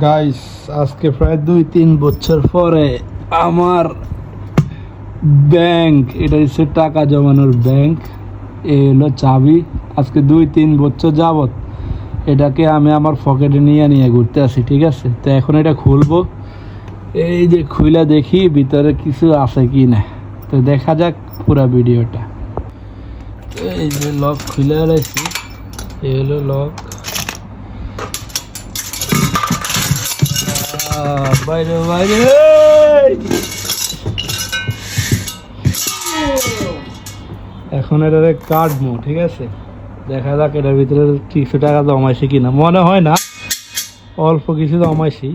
Guys, আজকে প্রায় 2-3 বছর পরে আমার ব্যাংক, এটা হচ্ছে টাকা জমানোর ব্যাংক, এই হলো চাবি। আজকে 2-3 বছর যাবত এটাকে আমি আমার পকেটে নিয়ে নিয়ে ঘুরতে আসি, ঠিক আছে? তো এখন এটা খুলবো, এই যে খুইলা দেখি ভিতরে কিছু আছে কি না। তো দেখা যাক পুরো ভিডিওটা। এই যে লক খুলে রাখছি, এই হলো লক। বাইরে বাইরে এখন এটারে কাটবো, ঠিক আছে? দেখা যাক এটার ভিতরে কিছু টাকা জমাইছি কিনা। মনে হয় না, অল্প কিছু জমাইছি।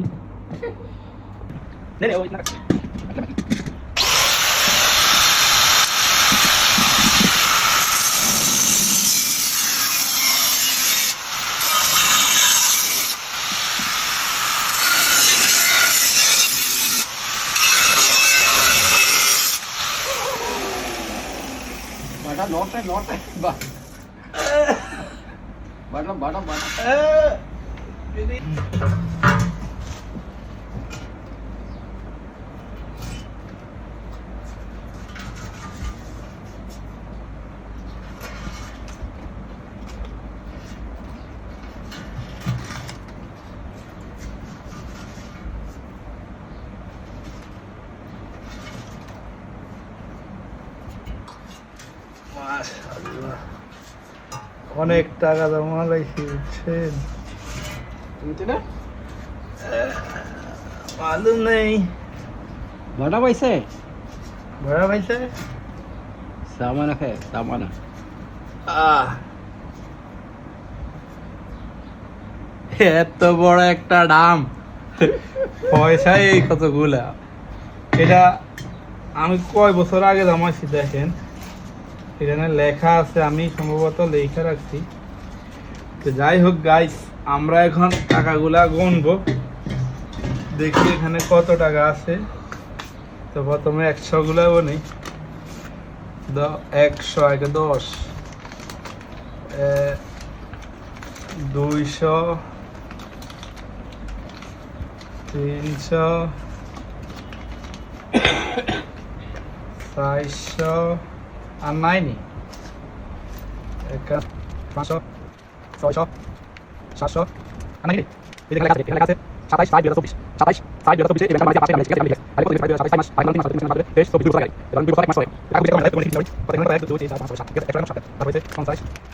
অনেক টাকা জমা লাইছি, বুঝছেন? মালুম নেই ভাড়া পাইছে? ভাড়া পাইছে। সামানা খায় সামানা। এত বড় একটা ডাম, পয়সাই এই কতগুলা। এটা আমি কয় বছর আগে জমাইছি, দেখেন এখানে লেখা আছে, আমি সম্ভবত লেখা রাখছি। তো যাই হোক গাইস, আমরা এখন টাকাগুলা গুনবো, দেখি এখানে কত টাকা আছে। তো প্রথমে 100 গুলা গুনি। 100 আগে 10, 200, 300, 400 আর নাইনি, 500, 600, 700 আর নাইনি। এই লেখা আছে 27 5 2024, 27 5 2024 এই ব্যাংকের মালিক আছে আমি, ঠিক আছে? আমি লিখে আরে কত 27 5 মাস 5 মাস 3 মাস 23 24 টাকা। এখন 2 মাস হয় টাকা বুঝে কম লাগে, তুমি ঠিক আছে? কত এখানে 1 2 3 4 5 6 7 এটা একটা মাস তারপরে 50